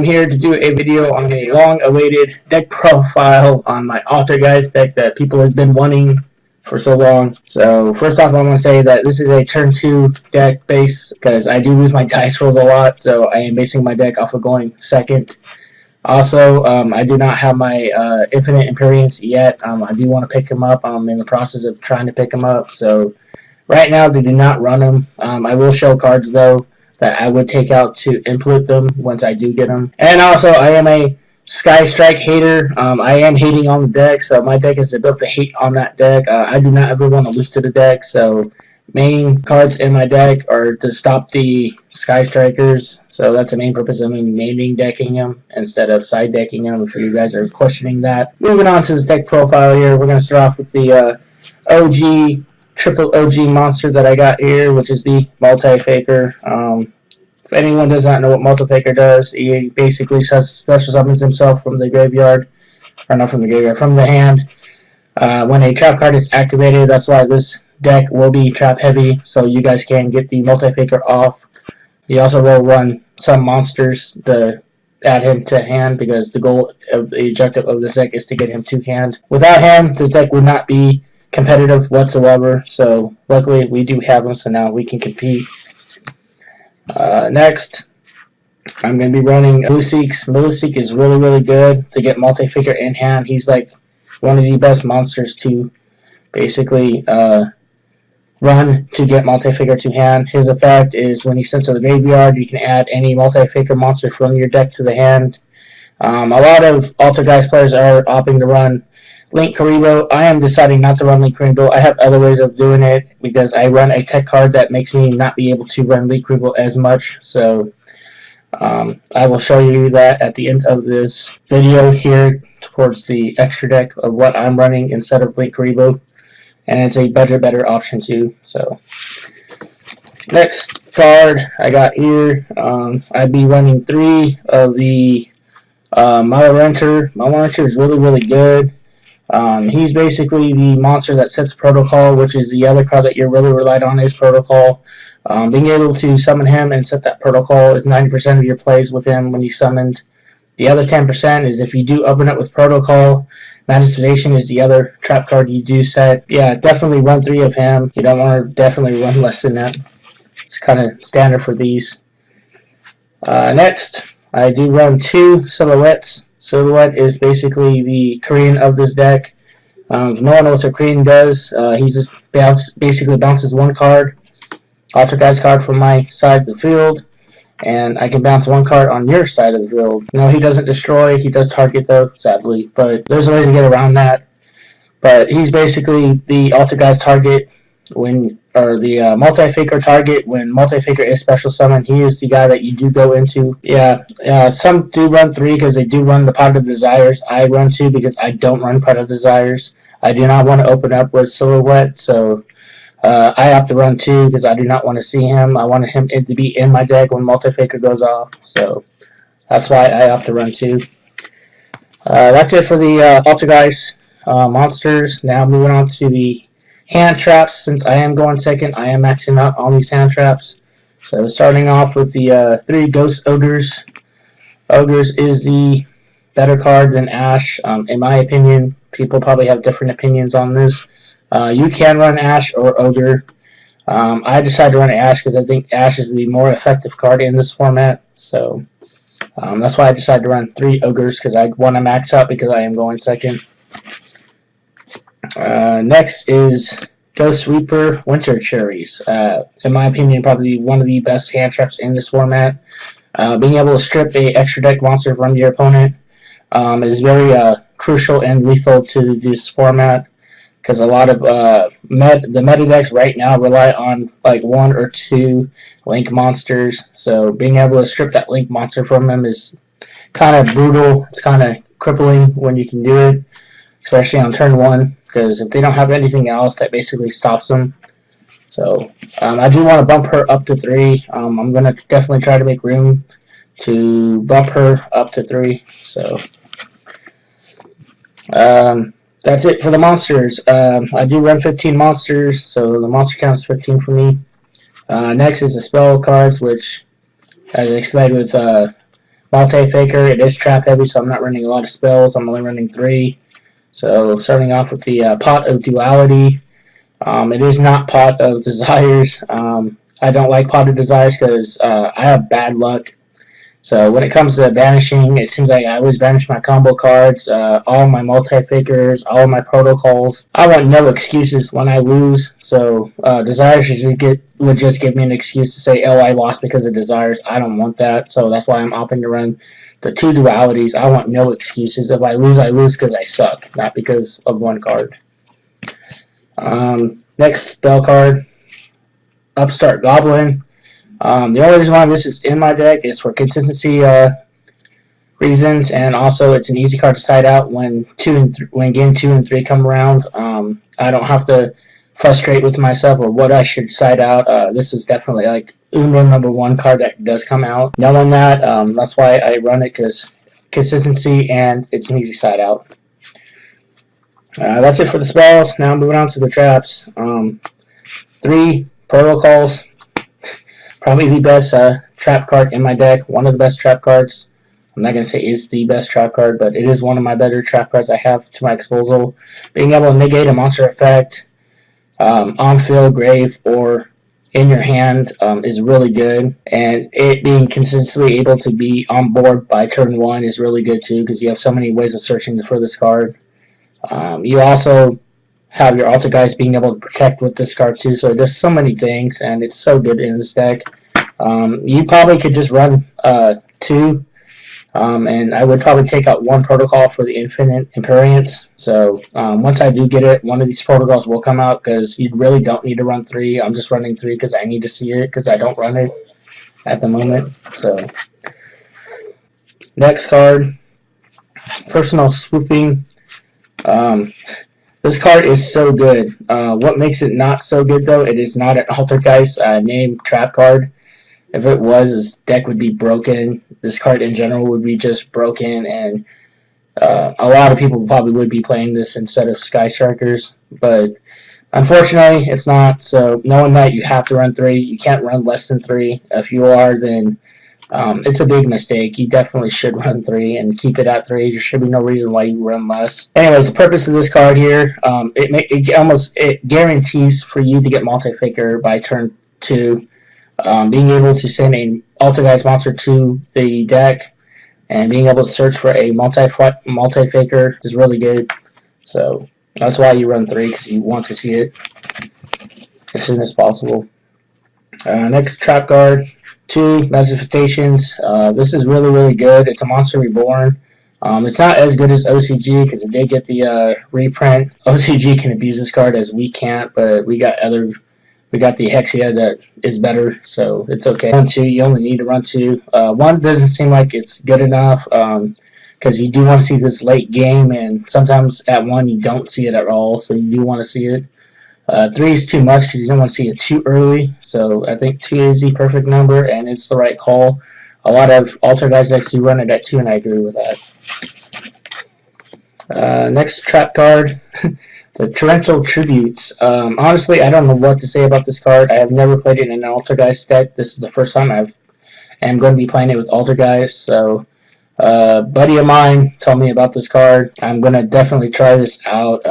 I'm here to do a video on a long-awaited deck profile on my Altergeist deck that people has been wanting for so long. So first off, I want to say that this is a turn 2 deck base because I do lose my dice rolls a lot, so I am basing my deck off of going second. Also, I do not have my Infinite Imperience yet. I do want to pick them up. I'm in the process of trying to pick them up, so right now they do not run them. I will show cards though that I would take out to implement them once I do get them. And also, I am a Sky Strike hater. I am hating on the deck, so my deck is built to hate on that deck. I do not ever want to lose to the deck, so main cards in my deck are to stop the Sky Strikers. So that's the main purpose of me main decking them instead of side decking them, if you guys are questioning that. Moving on to this deck profile here, we're going to start off with the triple OG monster that I got here, which is the Multi-Faker. If anyone does not know what Multi-Faker does, he basically special summons himself from the graveyard, or not from the graveyard, from the hand. When a trap card is activated, that's why this deck will be trap heavy, so you guys can get the Multi-Faker off. You also will run some monsters to add him to hand, because the goal of the objective of this deck is to get him to hand. Without him, this deck would not be competitive whatsoever, so luckily we do have him, so now we can compete. Next, I'm going to be running Millisseek. Millisseek is really good to get Multi-Faker in hand. He's like one of the best monsters to basically run to get Multi-Faker to hand. His effect is when he sends to the graveyard, you can add any Multi-Faker monster from your deck to the hand. A lot of Altergeist players are opting to run Link Karibo. I am deciding not to run Link Karibo. I have other ways of doing it because I run a tech card that makes me not be able to run Link Karibo as much. So I will show you that at the end of this video here towards the extra deck of what I'm running instead of Link Karibo. And it's a better option too. So next card I got here, I'd be running 3 of the Malorenter. Malorenter is really good. He's basically the monster that sets Protocol, which is the other card that you're really relied on is Protocol. Being able to summon him and set that Protocol is 90% of your plays with him when he's summoned. The other 10% is if you do open it with Protocol. Manifestation is the other trap card you do set. Yeah, definitely run 3 of him. You don't want to definitely run less than that. It's kind of standard for these. Next, I do run 2 Silhouettes. Silhouette is basically the Korean of this deck. If no one knows what Korean does, he just basically bounces 1 card, Altergeist card from my side of the field, and I can bounce 1 card on your side of the field. No, he doesn't destroy. He does target though, sadly, but there's ways to get around that. But he's basically the Altergeist target or the Multi-Faker target when Multi-Faker is special summon. He is the guy that you do go into. Yeah, some do run 3 because they do run the Pot of Desires. I run 2 because I don't run Pot of Desires. I do not want to open up with Silhouette, so I opt to run 2 because I do not want to see him. I want him to be in my deck when Multi-Faker goes off, so that's why I opt to run 2. That's it for the Altergeist monsters. Now moving on to the hand traps. Since I am going second, I am maxing out on these hand traps. So starting off with the 3 Ghost Ogres. Ogres is the better card than Ash, in my opinion. People probably have different opinions on this. You can run Ash or Ogre. I decided to run Ash because I think Ash is the more effective card in this format. So that's why I decided to run 3 Ogres, because I want to max out because I am going second. Next is Ghost Reaper Winter Cherries. In my opinion, probably one of the best hand traps in this format. Being able to strip a extra deck monster from your opponent is very crucial and lethal to this format, because a lot of the meta decks right now rely on like 1 or 2 Link monsters. So being able to strip that Link monster from them is kind of brutal. It's kind of crippling when you can do it, especially on turn 1. Because if they don't have anything else, that basically stops them. So I do want to bump her up to 3. I'm going to definitely try to make room to bump her up to 3. So that's it for the monsters. I do run 15 monsters, so the monster count is 15 for me. Next is the spell cards, which, as I explained with multi-faker. It is trap heavy, so I'm not running a lot of spells. I'm only running 3. So starting off with the Pot of Duality. It is not Pot of Desires. I don't like Pot of Desires because I have bad luck. So when it comes to banishing, it seems like I always banish my combo cards, all my multi-fakers, all my protocols. I want no excuses when I lose. So Desires would just give me an excuse to say, oh, I lost because of Desires. I don't want that. So that's why I'm opting to run the 2 dualities. I want no excuses. If I lose because I suck, not because of one card. Next spell card, Upstart Goblin. The only reason why this is in my deck is for consistency reasons, and also it's an easy card to side out when game 2 and 3 come around. I don't have to frustrate with myself or what I should side out. This is definitely like number 1 card that does come out. Knowing that, that's why I run it, because consistency and it's an easy side out. That's it for the spells. Now moving on to the traps. 3 protocols. Probably the best trap card in my deck. One of the best trap cards. I'm not going to say it's the best trap card, but it is one of my better trap cards I have to my disposal. Being able to negate a monster effect on field, grave, or in your hand is really good. And it being consistently able to be on board by turn 1 is really good too, because you have so many ways of searching for this card. You also have your Altergeist being able to protect with this card too, so it does so many things, and it's so good in this deck. You probably could just run 2, and I would probably take out 1 protocol for the Infinite Imperience. So once I do get it, one of these protocols will come out, because you really don't need to run 3. I'm just running 3 because I need to see it, because I don't run it at the moment. So next card, Personal Swooping. This card is so good. What makes it not so good, though, it is not an Altergeist named trap card. If it was, this deck would be broken. This card in general would be just broken, and a lot of people probably would be playing this instead of Sky Strikers. But unfortunately, it's not. So knowing that, you have to run 3. You can't run less than 3. If you are, then it's a big mistake. You definitely should run 3 and keep it at 3. There should be no reason why you run less. Anyways, the purpose of this card here, it guarantees for you to get multi-faker by turn 2. Being able to send a Altergeist monster to the deck and being able to search for a multi-faker is really good. So that's why you run 3, because you want to see it as soon as possible. Next trap card, 2 Manifestations. This is really, really good. It's a Monster Reborn. It's not as good as OCG, because it did get the reprint. OCG can abuse this card as we can't, but we got the Hexia that is better, so it's okay. Run 2, you only need to run 2. 1 doesn't seem like it's good enough, because you do want to see this late game, and sometimes at 1 you don't see it at all, so you do want to see it. 3 is too much, because you don't want to see it too early, so I think 2 is the perfect number, and it's the right call. A lot of Altergeist decks do run it at 2, and I agree with that. Next trap card. The Torrential Tributes. Honestly, I don't know what to say about this card. I have never played it in an Altergeist deck. This is the first time I'm going to be playing it with Altergeist. So, a buddy of mine told me about this card. I'm going to definitely try this out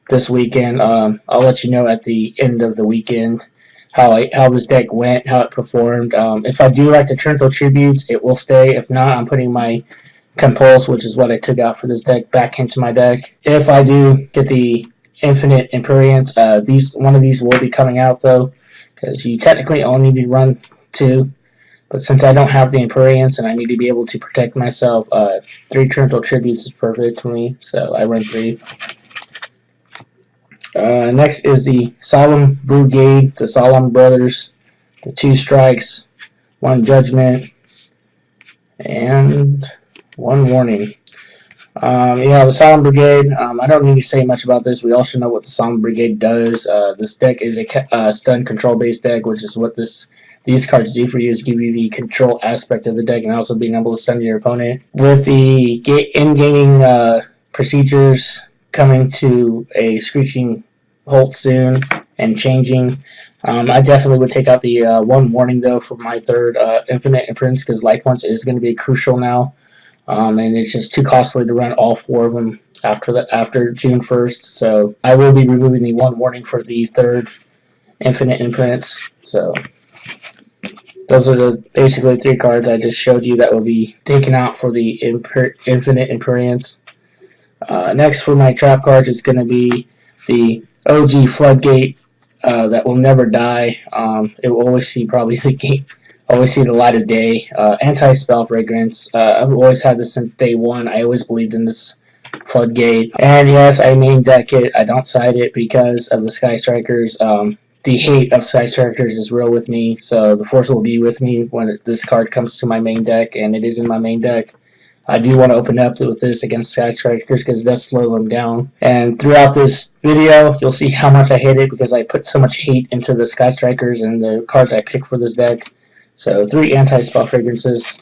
this weekend. I'll let you know at the end of the weekend how this deck went, how it performed. If I do like the Torrential Tributes, it will stay. If not, I'm putting my Compulse, which is what I took out for this deck, back into my deck. If I do get the Infinite Imperience, one of these will be coming out, though, because you technically only need to run 2. But since I don't have the Imperience and I need to be able to protect myself, 3 Torrential Tributes is perfect for me, so I run 3. Next is the Solemn Brigade, the Solemn Brothers, the 2 strikes, 1 judgment, and 1 warning. The Solemn Brigade, I don't need to say much about this. We all should know what the Solemn Brigade does. This deck is a stun control based deck, which is what these cards do for you, is give you the control aspect of the deck and also being able to stun your opponent. With the in-gaming procedures coming to a screeching halt soon, and changing. I definitely would take out the one warning though for my third Infinite Imprints, because Life Points is going to be crucial now, and it's just too costly to run all 4 of them after June 1st. So I will be removing the one warning for the third Infinite Imprints. So those are the basically 3 cards I just showed you that will be taken out for the Infinite Imprints. Next for my trap cards is going to be the OG Floodgate that will never die. It will always see the light of day. Anti-spell fragrance. I've always had this since day one. I always believed in this Floodgate. And yes, I main deck it. I don't side it because of the Sky Strikers. The hate of Sky Strikers is real with me, so the force will be with me when this card comes to my main deck, and it is in my main deck. I do want to open up with this against Sky Strikers because it does slow them down. And throughout this video, you'll see how much I hate it because I put so much hate into the Sky Strikers and the cards I pick for this deck. So 3 anti-spell fragrances.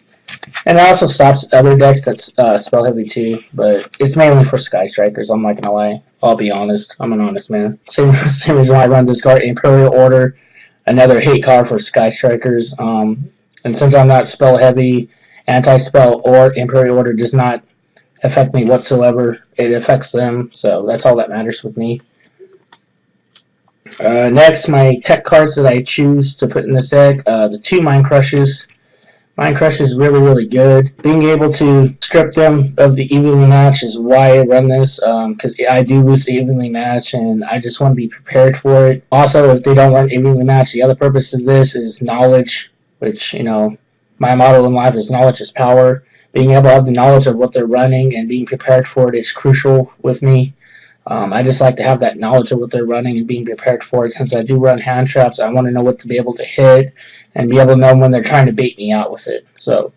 And it also stops other decks that's spell heavy too, but it's mainly for Sky Strikers, I'm not gonna lie. I'll be honest. I'm an honest man. Same reason why I run this card, Imperial Order, another hate card for Sky Strikers. And since I'm not spell heavy, anti-spell or Imperial Order does not affect me whatsoever. It affects them, so that's all that matters with me. Next, my tech cards that I choose to put in this deck, the 2 Mind Crushes. Mind Crush is really, really good. Being able to strip them of the evenly match is why I run this, because I do lose the evenly match, and I just want to be prepared for it. Also, if they don't run evenly match, the other purpose of this is knowledge, which, my motto in life is knowledge is power. Being able to have the knowledge of what they're running and being prepared for it is crucial with me. I just like to have that knowledge of what they're running and being prepared for it. Since I do run hand traps, I want to know what to be able to hit and be able to know when they're trying to bait me out with it. So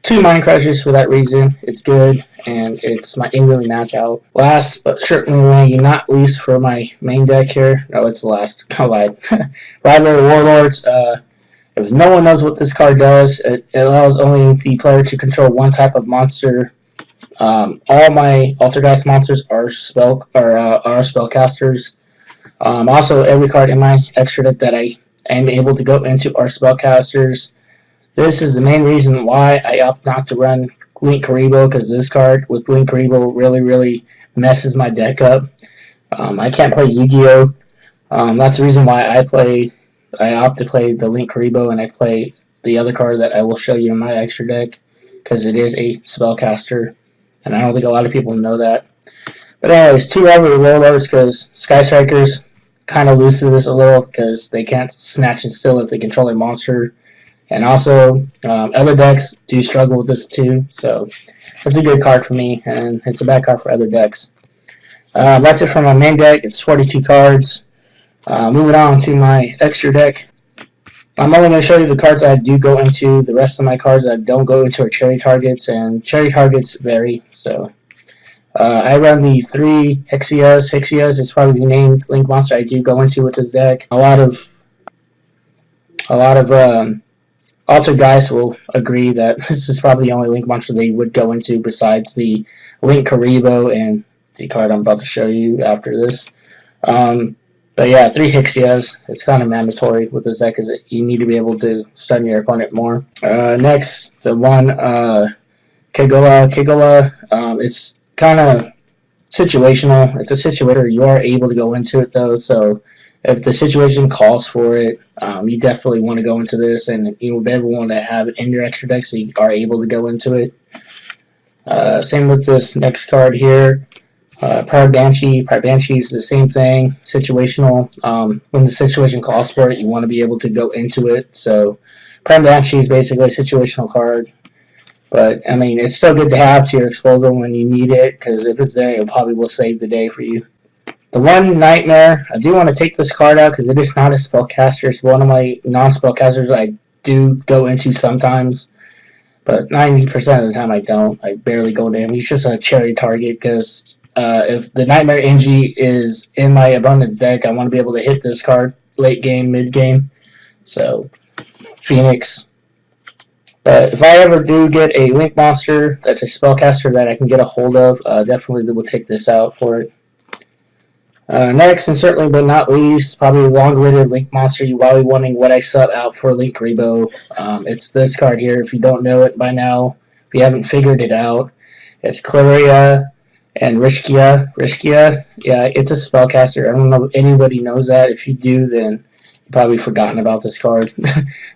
2 Mind Crushers for that reason. It's good, and it's my evenly match out. Last, but certainly not least for my main deck here. No, it's the last. I lied. Rivalry Warlords. If no one knows what this card does, it allows only the player to control one type of monster. All my Altergeist monsters are spellcasters. Also, every card in my extra deck that I am able to go into are spellcasters. This is the main reason why I opt not to run Link Karibo, because this card with Link Karibo really, really messes my deck up. I can't play Yu-Gi-Oh! That's the reason why I opt to play the Link Karibo, and I play the other card that I will show you in my extra deck, because it is a spellcaster, and I don't think a lot of people know that. But anyways, 2 Rivalry Warlords, because Sky Strikers kind of lose to this a little, because they can't snatch and steal if they control a monster. And also, other decks do struggle with this too, so it's a good card for me, and it's a bad card for other decks. That's it for my main deck. It's 42 cards. Moving on to my extra deck. I'm only going to show you the cards I do go into. The rest of my cards that don't go into are cherry targets, and cherry targets vary. So I run the 3 Hexias. Hexias is probably the main Link monster I do go into with this deck. A lot of Altergeist will agree that this is probably the only Link monster they would go into besides the Link Karibo and the card I'm about to show you after this. But yeah, 3 Hexias. It's kind of mandatory with this deck, because you need to be able to stun your opponent more. Next, the 1 Kegola. Kegola is kind of situational. It's a situator. You are able to go into it though, so if the situation calls for it, you definitely want to go into this, and you will be able to have it in your extra deck so you are able to go into it. Same with this next card here, Pride Banshee. Pride Banshee is the same thing, situational. When the situation calls for it, you want to be able to go into it. So Pride Banshee is basically a situational card. But, I mean, it's still good to have to your disposal when you need it, because if it's there, it probably will save the day for you. The 1 Nightmare, I do want to take this card out because it is not a spellcaster. It's one of my non-spellcasters I do go into sometimes, but 90% of the time I don't. I barely go into him. He's just a cherry target, because if the Nightmare NG is in my Abundance deck, I want to be able to hit this card late game, mid game. So, Phoenix. But if I ever do get a Link monster that's a spellcaster that I can get a hold of, definitely will take this out for it. Next, and certainly but not least, probably long-awaited Link monster. You probably wondering what I sub out for Link Rebo. It's this card here. If you don't know it by now, if you haven't figured it out, it's Claria and Rishkia. Rishkia, yeah, it's a spellcaster. I don't know if anybody knows that. If you do, then you've probably forgotten about this card.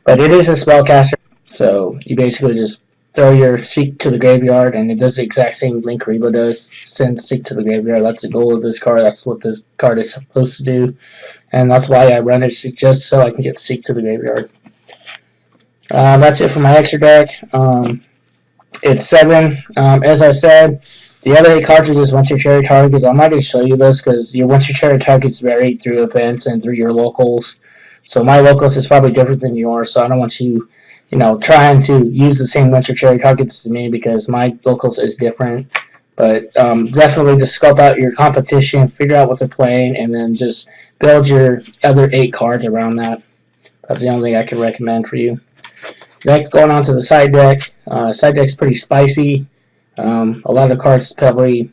But it is a spellcaster, so you basically just throw your Seek to the graveyard, and it does the exact same Link Rebo does. Send Seek to the graveyard. That's the goal of this card. That's what this card is supposed to do, and that's why I run it, just so I can get Seek to the graveyard. That's it for my extra deck. It's 7. As I said, the other 8 cards are just once your cherry targets. I'm not going to show you this because your once your cherry targets vary through events and through your locals. So my locals is probably different than yours, so I don't want you trying to use the same winter cherry targets as me because my locals is different. But definitely just scope out your competition, figure out what they're playing, and then just build your other 8 cards around that. That's the only thing I can recommend for you. Next, going on to the side deck. Side deck's pretty spicy. A lot of cards probably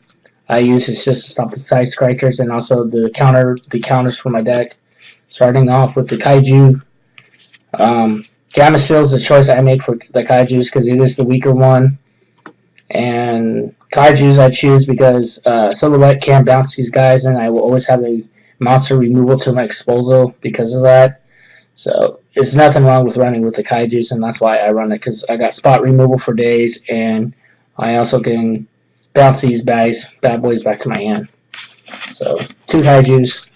I use is just to stop the side strikers and also the counters for my deck. Starting off with the Kaiju. Gamma Seal is the choice I make for the Kaijus because it is the weaker one. And Kaijus I choose because Silhouette can't bounce these guys, and I will always have a monster removal to my disposal because of that. So there's nothing wrong with running with the Kaijus, and that's why I run it, because I got spot removal for days, and I also can bounce these bad boys back to my hand. So 2 Kaijus.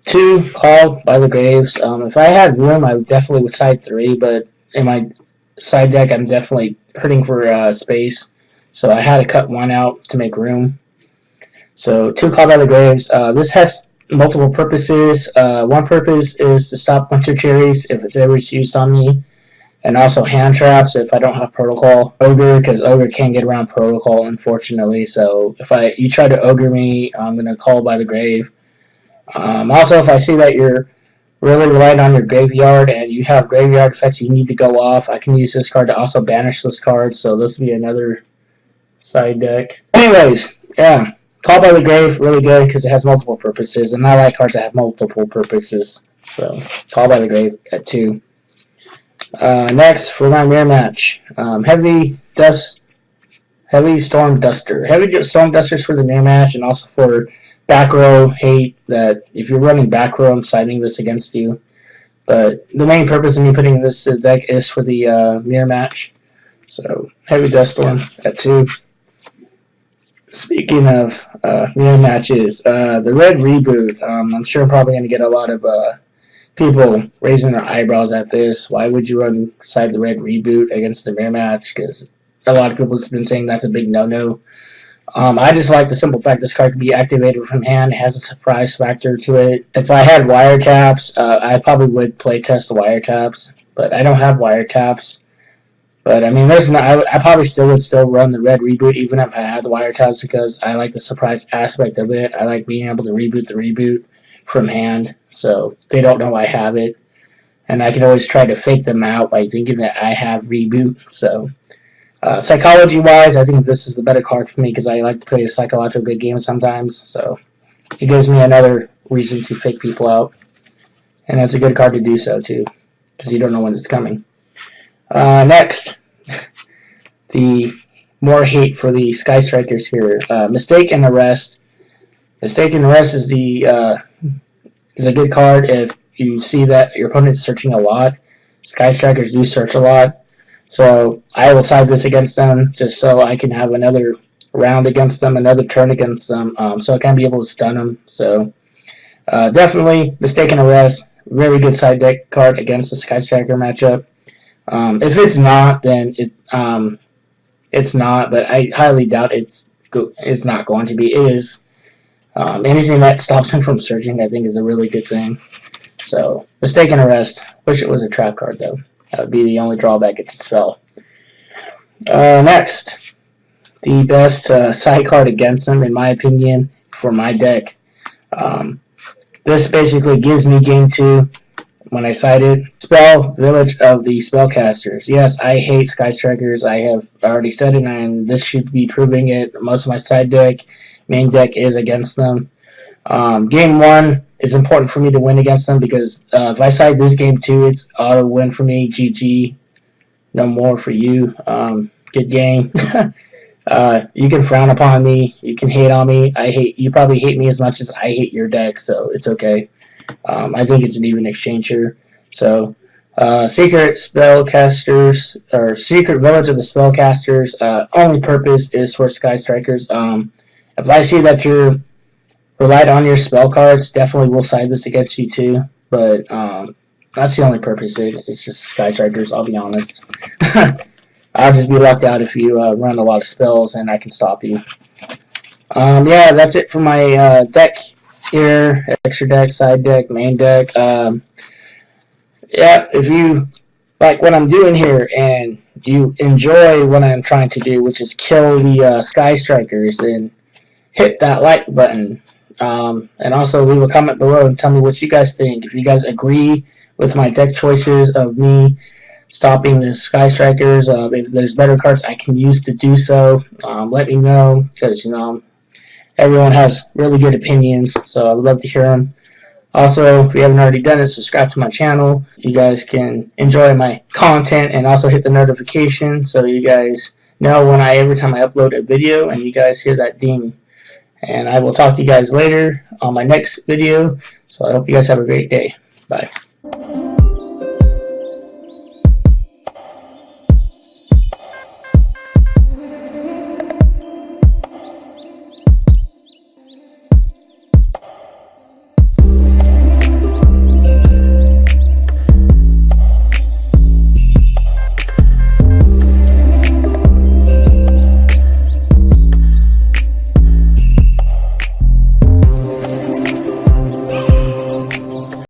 2 Called by the Graves. If I had room, I definitely would side 3, but in my side deck, I'm definitely hurting for space, so I had to cut 1 out to make room. So 2 Called by the Graves. This has multiple purposes. One purpose is to stop winter cherries if it's ever used on me, and also hand traps if I don't have protocol. Ogre, because Ogre can't get around protocol, unfortunately. So if you try to ogre me, I'm gonna Call by the Grave. Also, if I see that you're really reliant on your graveyard and you have graveyard effects you need to go off, I can use this card to also banish this card. So this will be another side deck. Anyways, yeah. Call by the Grave, really good because it has multiple purposes, and I like cards that have multiple purposes. So, Call by the Grave at 2. Next, for my mirror match, Heavy Storm Duster. Heavy Storm Dusters for the mirror match, and also for back row hate that if you're running back row, I'm siding this against you. But the main purpose of me putting this deck is for the mirror match. So, Heavy Dust Storm at 2. Speaking of mirror matches, the Red Reboot, I'm sure I'm probably going to get a lot of people raising their eyebrows at this. Why would you run side the Red Reboot against the mirror match? Because a lot of people have been saying that's a big no-no. I just like the simple fact this card can be activated from hand. It has a surprise factor to it. If I had wiretaps, I probably would play test the wiretaps, but I don't have wiretaps. But I mean, I probably would run the Red Reboot even if I had the wiretaps because I like the surprise aspect of it. I like being able to reboot the reboot from hand, so they don't know I have it, and I can always try to fake them out by thinking that I have reboot. So, psychology-wise, I think this is the better card for me because I like to play a psychological good game sometimes. So, it gives me another reason to fake people out, and it's a good card to do so too because you don't know when it's coming. Next, the more hate for the Sky Strikers here. Mistake and Arrest. Mistake and Arrest is a good card if you see that your opponent is searching a lot. Sky Strikers do search a lot, so I will side this against them just so I can have another round against them, another turn against them, so I can be able to stun them. So definitely Mistake and Arrest, very good side deck card against the Sky Striker matchup. If it's not, then it's not, but I highly doubt it's not going to be. It is. Anything that stops him from searching, I think, is a really good thing. So, Mistake and Arrest. Wish it was a trap card, though. That would be the only drawback it's a spell. Next, the best side card against him, in my opinion, for my deck. This basically gives me game 2. When I cited Spell Village of the Spellcasters. Yes, I hate Sky Strikers. I have already said it, and this should be proving it. Most of my side deck, main deck is against them. Game 1 is important for me to win against them because if I side this game 2, it's auto win for me. GG. No more for you. Good game. You can frown upon me. You can hate on me. You probably hate me as much as I hate your deck, so it's okay. I think it's an even exchange here. So, secret spellcasters or secret village of the spellcasters. Only purpose is for Sky Strikers. If I see that you're relied on your spell cards, definitely will side this against you too. But that's the only purpose. It's just Sky Strikers. I'll be honest. I'll just be locked out if you run a lot of spells, and I can stop you. Yeah, that's it for my deck here. Extra deck, side deck, main deck. Yeah, if you like what I'm doing here and you enjoy what I'm trying to do, which is kill the Sky Strikers, then hit that like button. And also leave a comment below and tell me what you guys think. If you guys agree with my deck choices of me stopping the Sky Strikers, if there's better cards I can use to do so, let me know, because everyone has really good opinions, so I would love to hear them. Also, if you haven't already done it, subscribe to my channel. You guys can enjoy my content and also hit the notification so you guys know every time I upload a video and you guys hear that ding. And I will talk to you guys later on my next video. So I hope you guys have a great day. Bye.